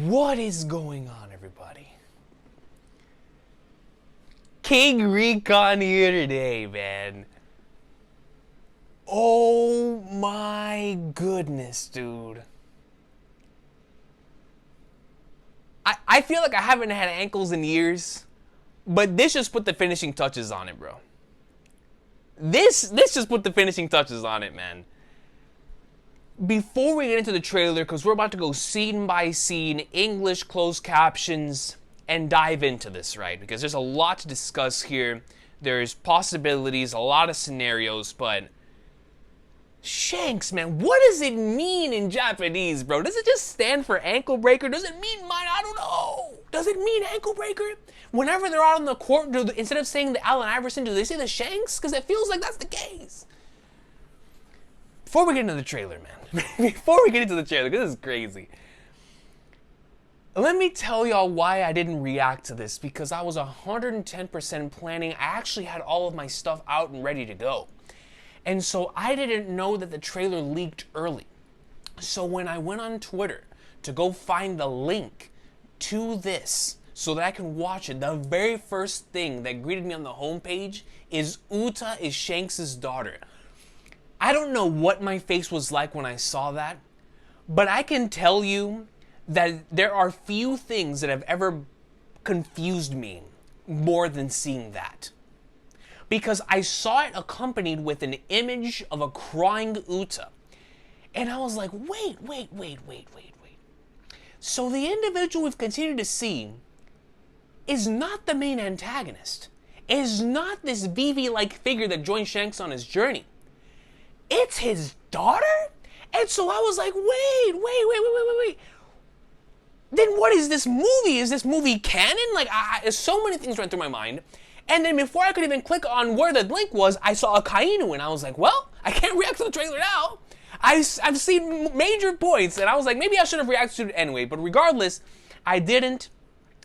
What is going on, everybody? King Recon here today, man. Oh my goodness, dude. I feel like I haven't had ankles in years, but this just put the finishing touches on it, bro. This just put the finishing touches on it, man. Before we get into the trailer, because we're about to go scene by scene, English closed captions, and dive into this, right? Because there's a lot to discuss here. There's possibilities, a lot of scenarios, but Shanks, man, what does it mean in Japanese, bro? Does it just stand for ankle breaker? Does it mean mine? I don't know. Does it mean ankle breaker? Whenever they're out on the court, instead of saying the Allen Iverson, do they say the Shanks? Because it feels like that's the case. Before we get into the trailer, man. Before we get into the trailer, this is crazy. Let me tell y'all why I didn't react to this, because I was 110% planning. I actually had all of my stuff out and ready to go. And so I didn't know that the trailer leaked early. So when I went on Twitter to go find the link to this so that I can watch it, the very first thing that greeted me on the homepage is Uta is Shanks' daughter. I don't know what my face was like when I saw that, but I can tell you that there are few things that have ever confused me more than seeing that. Because I saw it accompanied with an image of a crying Uta. And I was like, wait. So the individual we've continued to see is not the main antagonist. Is not this Vivi-like figure that joined Shanks on his journey. It's his daughter? And so I was like, wait. Then what is this movie? Is this movie canon? Like, so many things ran through my mind. And then before I could even click on where the link was, I saw a Kainu, and I was like, well, I can't react to the trailer now. I've seen major points, and I was like, maybe I should have reacted to it anyway. But regardless, I didn't,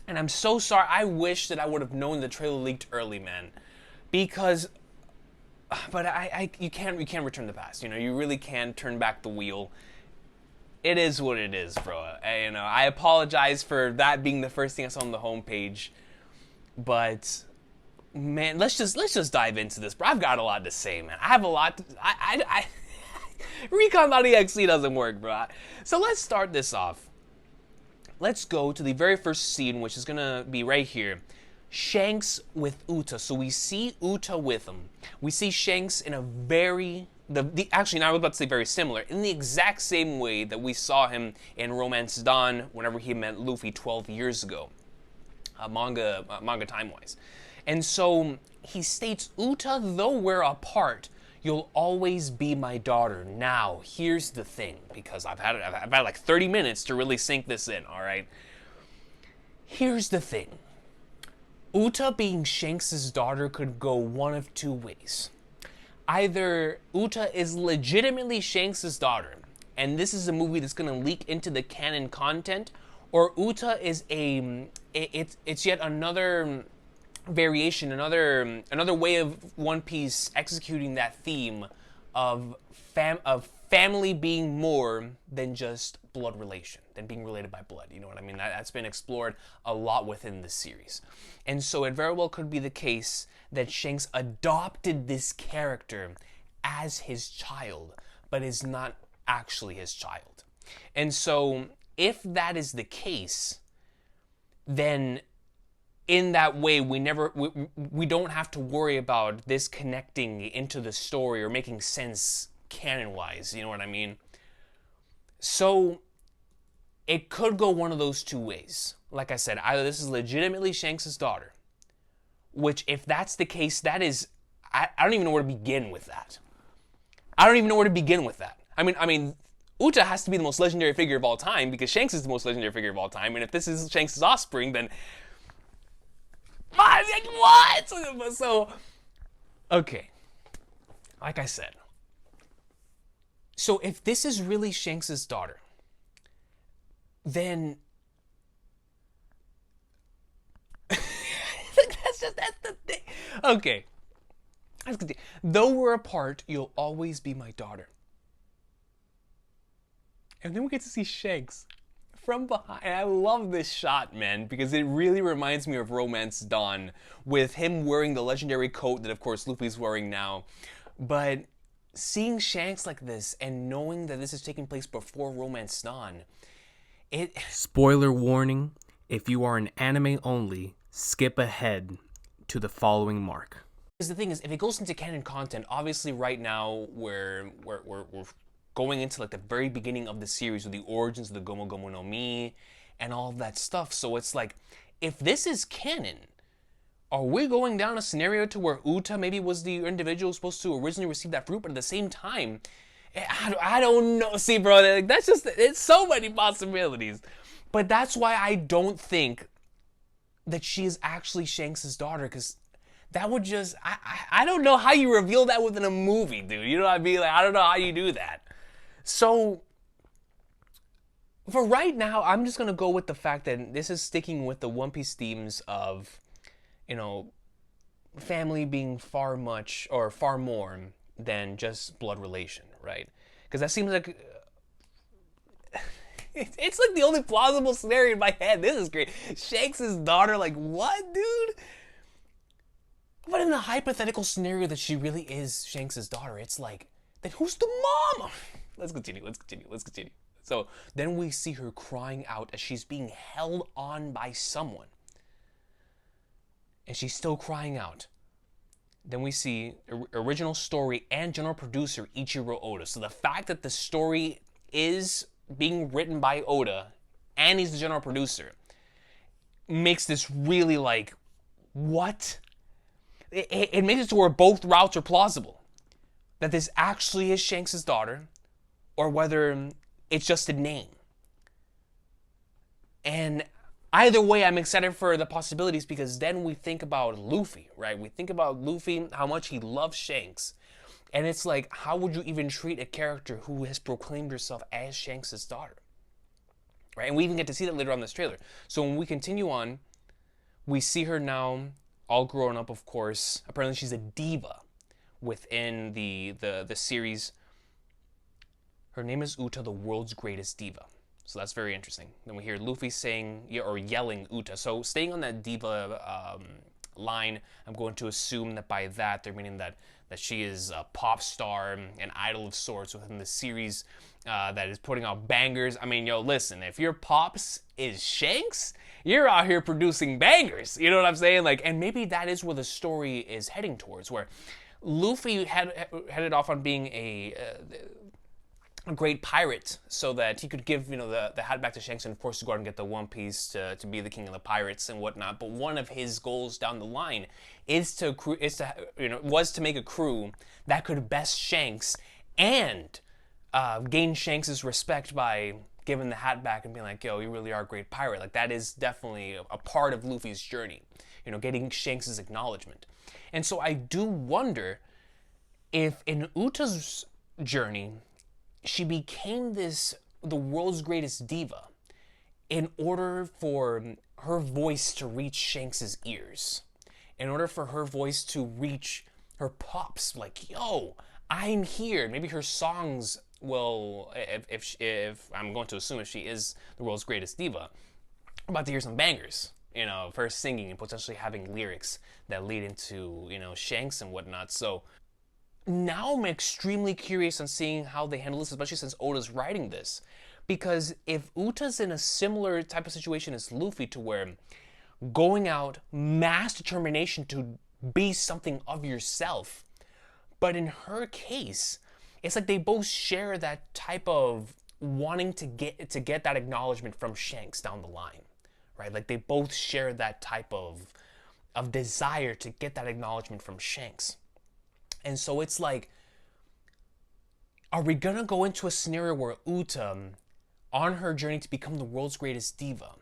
and I'm so sorry. I wish that I would have known the trailer leaked early, man. Because, but you can't return the past. You know, you really can't turn back the wheel. It is what it is, bro. I apologize for that being the first thing I saw on the homepage, but man, let's just dive into this, bro. I've got a lot to say, man. I have a lot to, Recon.exe doesn't work, bro. So let's start this off. Let's go to the very first scene, which is gonna be right here. Shanks with Uta. So we see Uta with him. We see Shanks in a actually, now I was about to say very similar, in the exact same way that we saw him in Romance Dawn whenever he met Luffy 12 years ago, manga time-wise. And so he states, Uta, though we're apart, you'll always be my daughter. Now, here's the thing, because I've had like 30 minutes to really sink this in, all right? Here's the thing. Uta being Shanks' daughter could go one of two ways. Either Uta is legitimately Shanks' daughter, and this is a movie that's going to leak into the canon content, or Uta is it's yet another variation, another way of One Piece executing that theme of family being more than just blood relation, than being related by blood. You know what I mean? That's been explored a lot within the series. And so it very well could be the case that Shanks adopted this character as his child, but is not actually his child. And so if that is the case, then in that way, we don't have to worry about this connecting into the story or making sense canon-wise, you know what I mean? So it could go one of those two ways. Like I said, either this is legitimately Shanks' daughter, which if that's the case, that is, I don't even know where to begin with that. I mean, Uta has to be the most legendary figure of all time because Shanks is the most legendary figure of all time, and if this is Shanks' offspring, then what? So, okay. Like I said. So if this is really Shanks' daughter, then that's the thing. Okay. Let's continue. Though we're apart, you'll always be my daughter. And then we get to see Shanks from behind. I love this shot, man, because it really reminds me of Romance Dawn, with him wearing the legendary coat that, of course, Luffy's wearing now. But seeing Shanks like this and knowing that this is taking place before Romance Dawn, it... Spoiler warning, if you are an anime only, skip ahead to the following mark. The thing is, if it goes into canon content, obviously right now we're going into like the very beginning of the series with the origins of the Gomu Gomu no Mi and all of that stuff. So it's like, if this is canon, are we going down a scenario to where Uta maybe was the individual supposed to originally receive that fruit, but at the same time, I don't know. See, bro, that's just, it's so many possibilities. But that's why I don't think that she is actually Shanks' daughter, because that would just, I don't know how you reveal that within a movie, dude. You know what I mean? Like, I don't know how you do that. So, for right now, I'm just going to go with the fact that this is sticking with the One Piece themes of, you know, family being far more than just blood relation, right? Because that seems like, it's like the only plausible scenario in my head. This is great. Shanks' daughter, like, what, dude? But in the hypothetical scenario that she really is Shanks' daughter, it's like, then who's the mom? Let's continue. So then we see her crying out as she's being held on by someone. And she's still crying out. Then we see original story and general producer Ichiro Oda. So the fact that the story is being written by Oda and he's the general producer makes this really like, what? It makes it to where both routes are plausible. That this actually is Shanks' daughter, or whether it's just a name. And either way, I'm excited for the possibilities, because then we think about Luffy, right? We think about Luffy, how much he loves Shanks. And it's like, how would you even treat a character who has proclaimed herself as Shanks' daughter? Right? And we even get to see that later on in this trailer. So when we continue on, we see her now all grown up, of course. Apparently she's a diva within the series. Her name is Uta, the world's greatest diva. So that's very interesting. Then we hear Luffy saying, or yelling Uta. So staying on that diva line, I'm going to assume that by that they're meaning that she is a pop star, an idol of sorts within the series that is putting out bangers. I mean, yo, listen, if your pops is Shanks, you're out here producing bangers. You know what I'm saying? Like, and maybe that is where the story is heading towards, where Luffy headed off on being a great pirate, so that he could give, you know, the hat back to Shanks, and of course to go out and get the One Piece to be the king of the pirates and whatnot. But one of his goals down the line was to make a crew that could best Shanks and gain Shanks' respect by giving the hat back and being like, yo, you really are a great pirate. Like, that is definitely a part of Luffy's journey, you know, getting Shanks' acknowledgement. And so I do wonder if in Uta's journey, she became the world's greatest diva in order for her voice to reach Shanks' ears, in order for her voice to reach her pops, like, yo, I'm here. Maybe her songs will, if I'm going to assume if she is the world's greatest diva, I'm about to hear some bangers, you know, of her singing and potentially having lyrics that lead into, you know, Shanks and whatnot. So now I'm extremely curious on seeing how they handle this, especially since Oda's writing this. Because if Uta's in a similar type of situation as Luffy, to where going out, mass determination to be something of yourself, but in her case, it's like they both share that type of wanting to get that acknowledgement from Shanks down the line, right? Like they both share that type of desire to get that acknowledgement from Shanks. And so it's like, are we gonna go into a scenario where Uta, on her journey to become the world's greatest diva,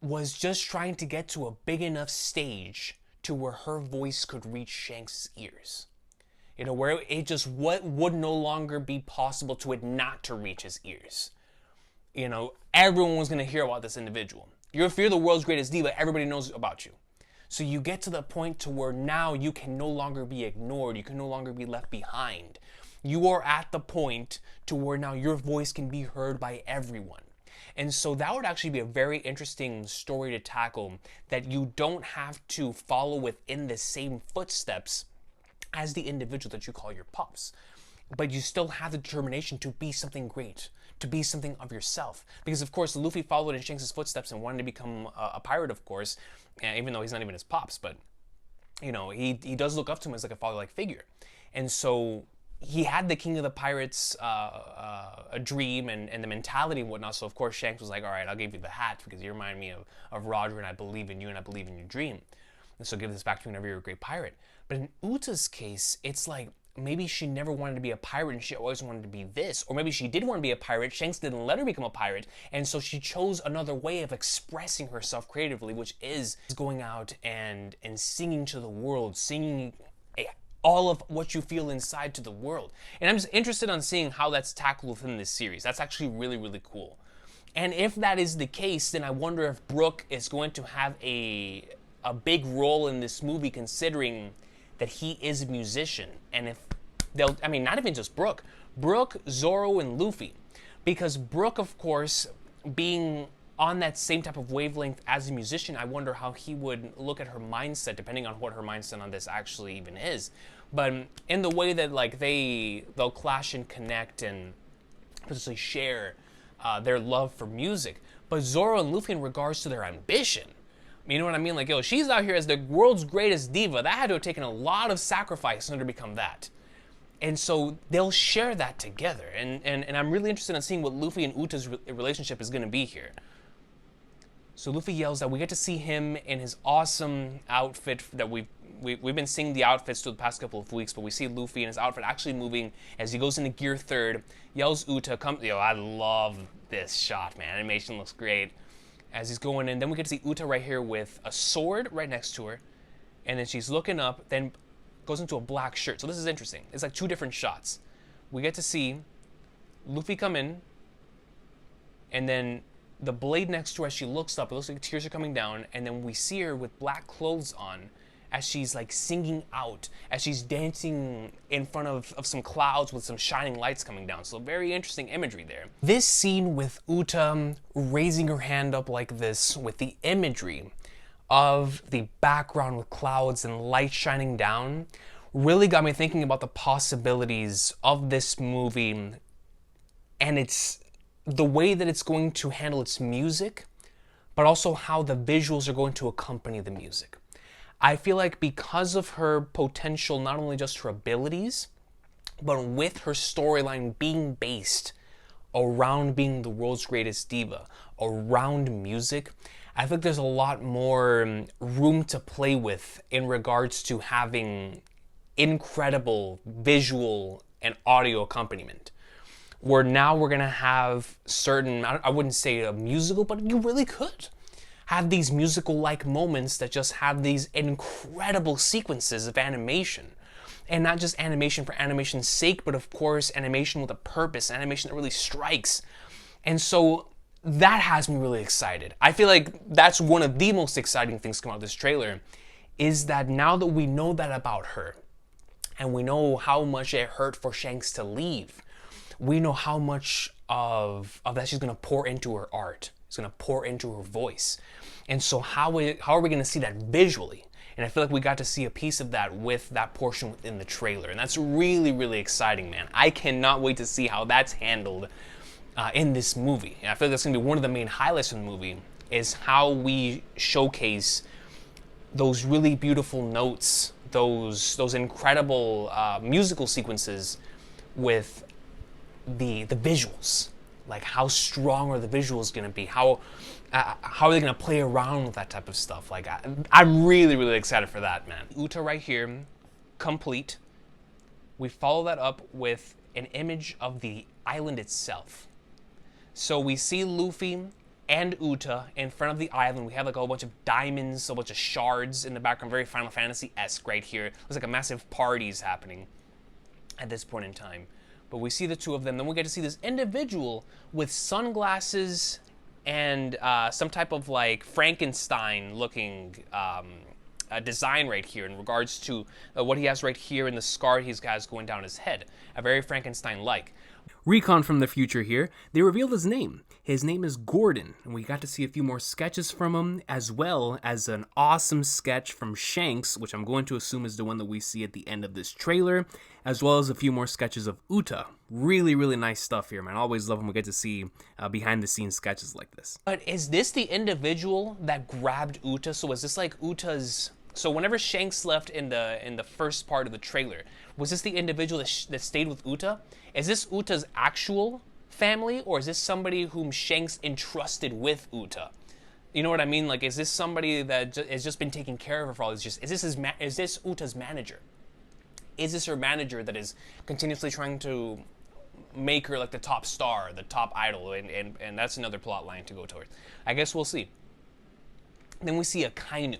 was just trying to get to a big enough stage to where her voice could reach Shanks' ears? You know, where it just would no longer be possible to it not to reach his ears. You know, everyone was gonna hear about this individual. If you're the world's greatest diva, everybody knows about you. So you get to the point to where now you can no longer be ignored. You can no longer be left behind. You are at the point to where now your voice can be heard by everyone. And so that would actually be a very interesting story to tackle, that you don't have to follow within the same footsteps as the individual that you call your pops, but you still have the determination to be something great, to be something of yourself. Because of course Luffy followed in Shanks' footsteps and wanted to become a pirate, of course, even though he's not even his pops, but you know, he does look up to him as like a father-like figure. And so he had the King of the Pirates a dream and the mentality and whatnot. So of course Shanks was like, all right, I'll give you the hat because you remind me of Roger, and I believe in you, and I believe in your dream. And so give this back to me whenever you're a great pirate. But in Uta's case, it's like maybe she never wanted to be a pirate and she always wanted to be this. Or maybe she did want to be a pirate, Shanks didn't let her become a pirate, and so she chose another way of expressing herself creatively, which is going out and singing to the world, singing all of what you feel inside to the world. And I'm just interested on seeing how that's tackled within this series. That's actually really, really cool. And if that is the case, then I wonder if Brook is going to have a big role in this movie, considering that he is a musician. And if they'll, I mean, not even just Brook, Zoro, and Luffy. Because Brook, of course, being on that same type of wavelength as a musician, I wonder how he would look at her mindset, depending on what her mindset on this actually even is. But in the way that like they'll clash and connect and potentially share their love for music. But Zoro and Luffy in regards to their ambition, you know what I mean? Like, yo, she's out here as the world's greatest diva. That had to have taken a lot of sacrifice in order to become that. And so they'll share that together. And I'm really interested in seeing what Luffy and Uta's relationship is going to be here. So Luffy yells out. We get to see him in his awesome outfit that we've been seeing the outfits through the past couple of weeks, but we see Luffy in his outfit actually moving as he goes into gear third, yells Uta, come, yo, I love this shot, man. Animation looks great. As he's going in, then we get to see Uta right here with a sword right next to her, and then she's looking up, then goes into a black shirt. So this is interesting. It's like two different shots. We get to see Luffy come in, and then the blade next to her as she looks up, it looks like tears are coming down, and then we see her with black clothes on as she's like singing out, as she's dancing in front of some clouds with some shining lights coming down. So very interesting imagery there. This scene with Uta raising her hand up like this with the imagery of the background with clouds and light shining down really got me thinking about the possibilities of this movie, and it's the way that it's going to handle its music, but also how the visuals are going to accompany the music. I feel like because of her potential, not only just her abilities, but with her storyline being based around being the world's greatest diva, around music, I think there's a lot more room to play with in regards to having incredible visual and audio accompaniment. Where now we're gonna have certain, I wouldn't say a musical, but you really could have these musical-like moments that just have these incredible sequences of animation. And not just animation for animation's sake, but of course animation with a purpose, animation that really strikes. And so that has me really excited. I feel like that's one of the most exciting things come out of this trailer, is that now that we know that about her, and we know how much it hurt for Shanks to leave, we know how much of that she's gonna pour into her art. It's gonna pour into her voice. And so how are we gonna see that visually? And I feel like we got to see a piece of that with that portion within the trailer. And that's really, really exciting, man. I cannot wait to see how that's handled in this movie. And I feel like that's gonna be one of the main highlights of the movie, is how we showcase those really beautiful notes, those incredible musical sequences with the visuals. Like, how strong are the visuals going to be? How are they going to play around with that type of stuff? Like, I'm really, really excited for that, man. Uta right here, complete. We follow that up with an image of the island itself. So we see Luffy and Uta in front of the island. We have like a whole bunch of diamonds, a bunch of shards in the background, very Final Fantasy-esque right here. Looks like a massive party's happening at this point in time. But we see the two of them. Then we get to see this individual with sunglasses and some type of like Frankenstein-looking design right here in regards to what he has right here in the scar he has going down his head. A very Frankenstein-like. Recon from the future here. They revealed his name. His name is Gordon, and we got to see a few more sketches from him, as well as an awesome sketch from Shanks, which I'm going to assume is the one that we see at the end of this trailer, as well as a few more sketches of Uta. Really, really nice stuff here, man. I always love when we get to see behind-the-scenes sketches like this. But is this the individual that grabbed Uta? So is this like Uta's... So whenever Shanks left in the first part of the trailer, was this the individual that stayed with Uta? Is this Uta's actual family, or is this somebody whom Shanks entrusted with Uta? You know what I mean? Like, is this somebody that has just been taking care of her for all these years? Is this Uta's manager? Is this her manager that is continuously trying to make her like the top star, the top idol, and that's another plot line to go towards. I guess we'll see. Then we see Akainu,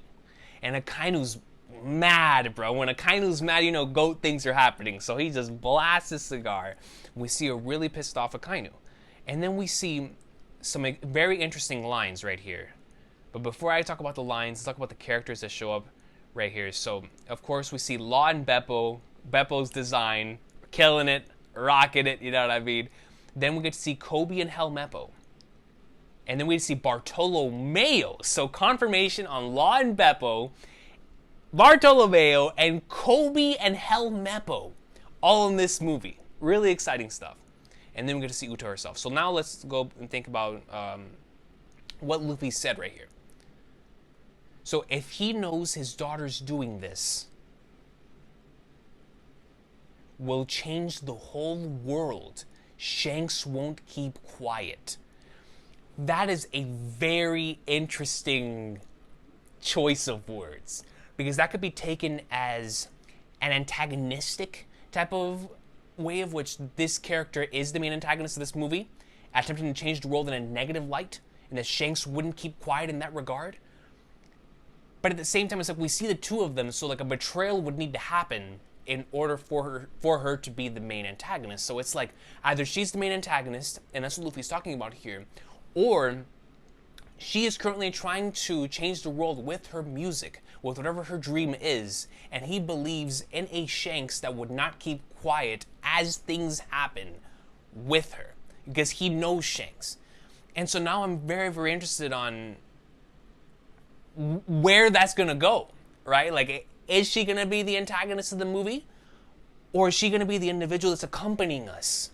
and Akainu's mad, bro. When Akainu's mad, you know goat things are happening. So he just blasts his cigar. We see a really pissed off Akainu. And then we see some very interesting lines right here. But before I talk about the lines, let's talk about the characters that show up right here. So, of course, we see Law and Beppo. Beppo's design, killing it, rocking it, you know what I mean? Then we get to see Kobe and Helmeppo. And then we see Bartolomeo. So confirmation on Law and Beppo, Bartolomeo, and Kobe and Helmeppo, all in this movie. Really exciting stuff. And then we get to see Uta herself. So now let's go and think about what Luffy said right here. So if he knows his daughter's doing this, will change the whole world, Shanks won't keep quiet. That is a very interesting choice of words, because that could be taken as an antagonistic type of way of which this character is the main antagonist of this movie, attempting to change the world in a negative light, and that Shanks wouldn't keep quiet in that regard. But at the same time, it's like we see the two of them, so like a betrayal would need to happen in order for her to be the main antagonist. So it's like either she's the main antagonist, and that's what Luffy's talking about here, or she is currently trying to change the world with her music, with whatever her dream is, and he believes in a Shanks that would not keep quiet as things happen with her, because he knows Shanks. And so now I'm very, very interested on where that's gonna go, right? Like, is she gonna be the antagonist of the movie, or is she gonna be the individual that's accompanying us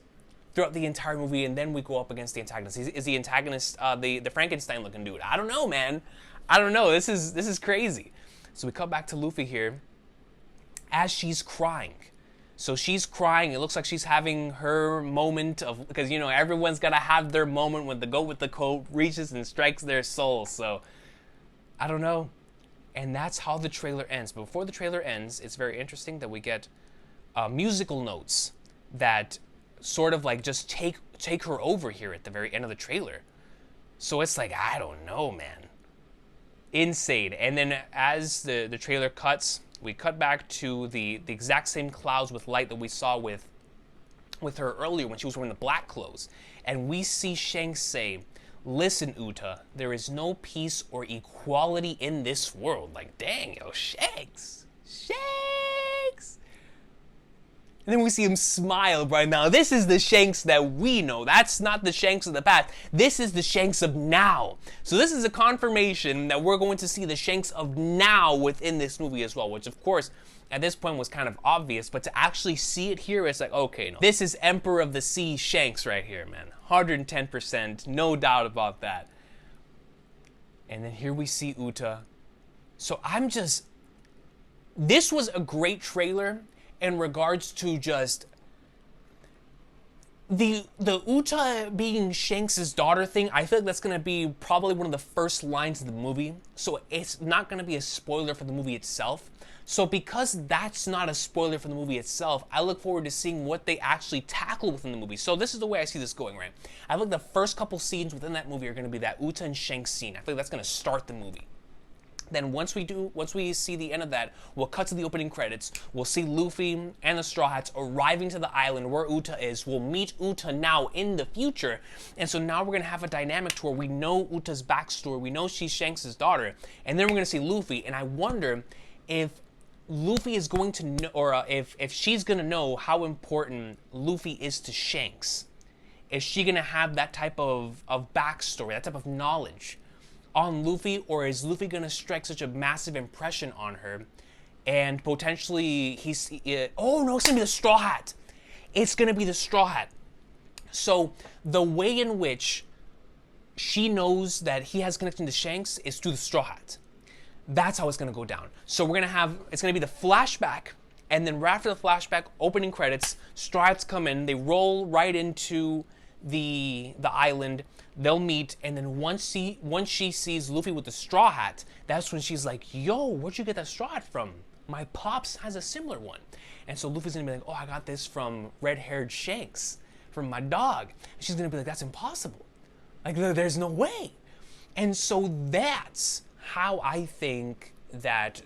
throughout the entire movie, and then we go up against the antagonist? Is the antagonist the Frankenstein-looking dude? I don't know, man. I don't know. This is crazy. So we come back to Luffy here as she's crying. So she's crying. It looks like she's having her moment of, because, you know, everyone's got to have their moment when the goat with the coat reaches and strikes their soul. So I don't know. And that's how the trailer ends. But before the trailer ends, it's very interesting that we get musical notes that sort of like just take her over here at the very end of the trailer. So it's like, I don't know, man. Insane. And then as the trailer cuts, we cut back to the exact same clouds with light that we saw with her earlier when she was wearing the black clothes. And we see Shanks say, "Listen, Uta, there is no peace or equality in this world." Like, dang, yo, Shanks. And then we see him smile right now. This is the Shanks that we know. That's not the Shanks of the past. This is the Shanks of now. So this is a confirmation that we're going to see the Shanks of now within this movie as well, which of course at this point was kind of obvious, but to actually see it here, it's like, okay, no. This is Emperor of the Sea Shanks right here, man. 110%, no doubt about that. And then here we see Uta. So this was a great trailer in regards to just the Uta being Shanks' daughter thing. I feel like that's gonna be probably one of the first lines of the movie, so it's not gonna be a spoiler for the movie itself. So because that's not a spoiler for the movie itself, I look forward to seeing what they actually tackle within the movie. So this is the way I see this going, right? I feel like the first couple scenes within that movie are gonna be that Uta and Shanks scene. I feel like that's gonna start the movie. Then once we see the end of that, we'll cut to the opening credits. We'll see Luffy and the Straw Hats arriving to the island where Uta is. We'll meet Uta now in the future. And so now we're going to have a dynamic to where we know Uta's backstory. We know she's Shanks' daughter. And then we're going to see Luffy. And I wonder if Luffy is going to know, or if she's going to know how important Luffy is to Shanks Is she gonna have that type of backstory, that type of knowledge on Luffy, or is Luffy gonna strike such a massive impression on her, and potentially oh no, it's gonna be the Straw Hat. It's gonna be the Straw Hat. So the way in which she knows that he has connection to Shanks is through the Straw Hat. That's how it's gonna go down. So it's gonna be the flashback, and then right after the flashback, opening credits, Straw Hats come in, they roll right into the island, they'll meet, and then once she sees Luffy with the Straw Hat, that's when she's like, yo, where'd you get that Straw Hat from? My pops has a similar one. And so Luffy's gonna be like, oh, I got this from red-haired Shanks, from my dog. And she's gonna be like, that's impossible. Like, there's no way. And so that's how I think that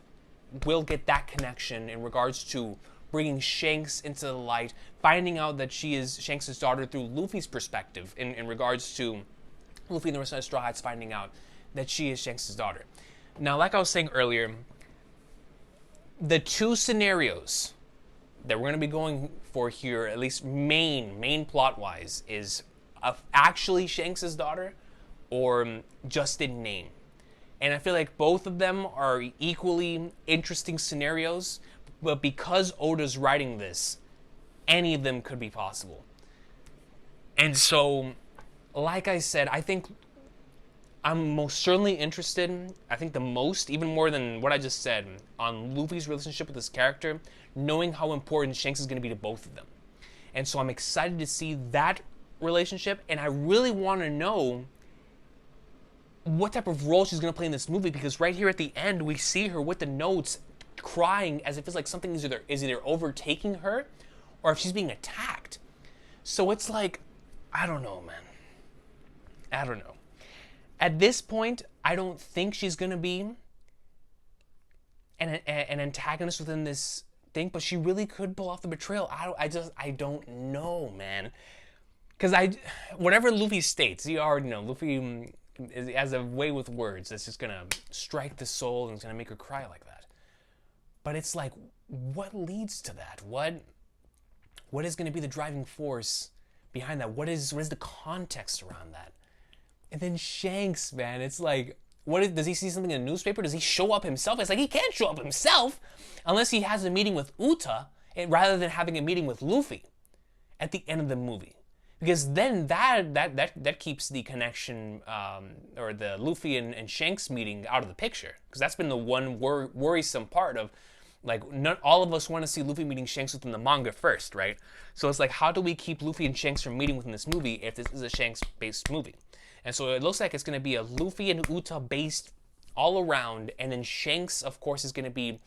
we'll get that connection in regards to bringing Shanks into the light, finding out that she is Shanks' daughter through Luffy's perspective in regards to Luffy and the rest of the Straw Hats finding out that she is Shanks' daughter. Now, like I was saying earlier, the two scenarios that we're going to be going for here, at least main plot-wise, is actually Shanks' daughter or just in name. And I feel like both of them are equally interesting scenarios, but because Oda's writing this, any of them could be possible. And so, like I said, I think I'm most certainly interested, I think the most, even more than what I just said, on Luffy's relationship with this character, knowing how important Shanks is going to be to both of them. And so I'm excited to see that relationship, and I really want to know what type of role she's going to play in this movie, because right here at the end, we see her with the notes crying as if it's like something is either overtaking her or if she's being attacked. So it's like, I don't know, man. I don't know. At this point, I don't think she's going to be an antagonist within this thing, but she really could pull off the betrayal. I don't know, man. Because whatever Luffy states, you already know, Luffy has a way with words that's just going to strike the soul and it's going to make her cry like that. But it's like, what leads to that? What is going to be the driving force behind that? What is the context around that? And then Shanks, man, it's like, does he see something in a newspaper? Does he show up himself? It's like, he can't show up himself unless he has a meeting with Uta rather than having a meeting with Luffy at the end of the movie. Because then that keeps the connection, or the Luffy and Shanks meeting out of the picture. Because that's been the one worrisome part of, like, not all of us want to see Luffy meeting Shanks within the manga first, right? So it's like, how do we keep Luffy and Shanks from meeting within this movie if this is a Shanks-based movie? And so it looks like it's going to be a Luffy and Uta based all around, and then Shanks, of course, is going to be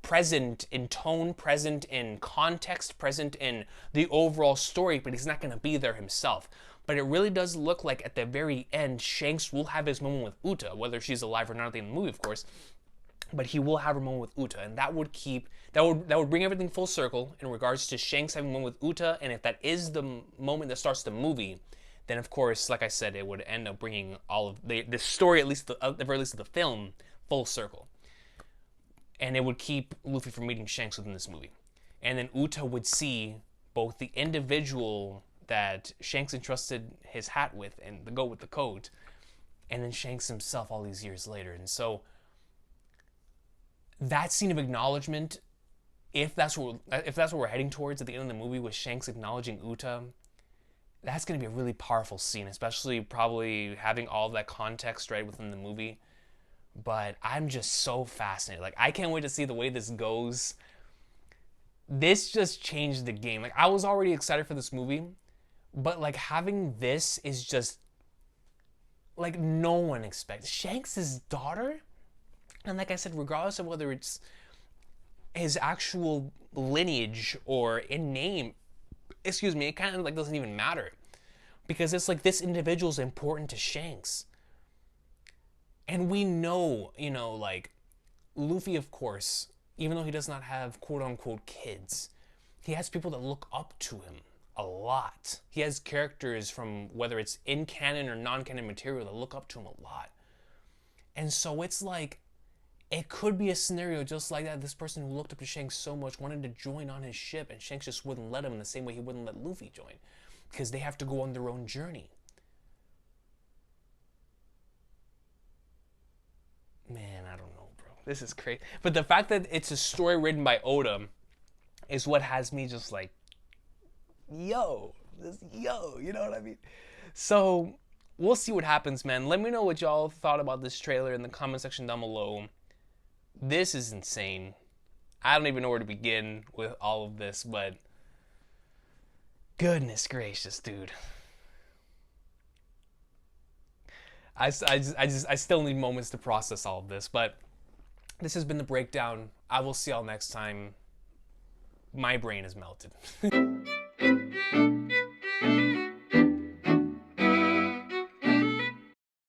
present in tone, present in context, present in the overall story, but he's not going to be there himself. But it really does look like at the very end, Shanks will have his moment with Uta, whether she's alive or not at the end of the movie, of course. But he will have a moment with Uta, and that would bring everything full circle in regards to Shanks having a moment with Uta. And if that is the moment that starts the movie, then of course, like I said, it would end up bringing all of the story, at the very least of the film, full circle. And it would keep Luffy from meeting Shanks within this movie. And then Uta would see both the individual that Shanks entrusted his hat with and the goat with the coat, and then Shanks himself all these years later. And so that scene of acknowledgement, if that's what we're heading towards at the end of the movie, with Shanks acknowledging Uta, that's going to be a really powerful scene, especially probably having all of that context right within the movie. But I'm just so fascinated. Like, I can't wait to see the way this goes. This just changed the game. Like, I was already excited for this movie, but like having this is just like no one expects. Shanks' daughter, and like I said, regardless of whether it's his actual lineage or in name, it kind of like doesn't even matter, because it's like this individual is important to Shanks. And we know, like, Luffy, of course, even though he does not have quote-unquote kids, he has people that look up to him a lot. He has characters from, whether it's in canon or non-canon material, that look up to him a lot. And so it's like, it could be a scenario just like that. This person who looked up to Shanks so much wanted to join on his ship, and Shanks just wouldn't let him in the same way he wouldn't let Luffy join. because they have to go on their own journey. Man, I don't know, bro. This is crazy. But the fact that it's a story written by Oda is what has me just like, yo, you know what I mean? So we'll see what happens, man. Let me know what y'all thought about this trailer in the comment section down below. This is insane. I don't even know where to begin with all of this, but goodness gracious, dude. I still need moments to process all of this, but this has been the breakdown. I will see y'all next time. My brain is melted.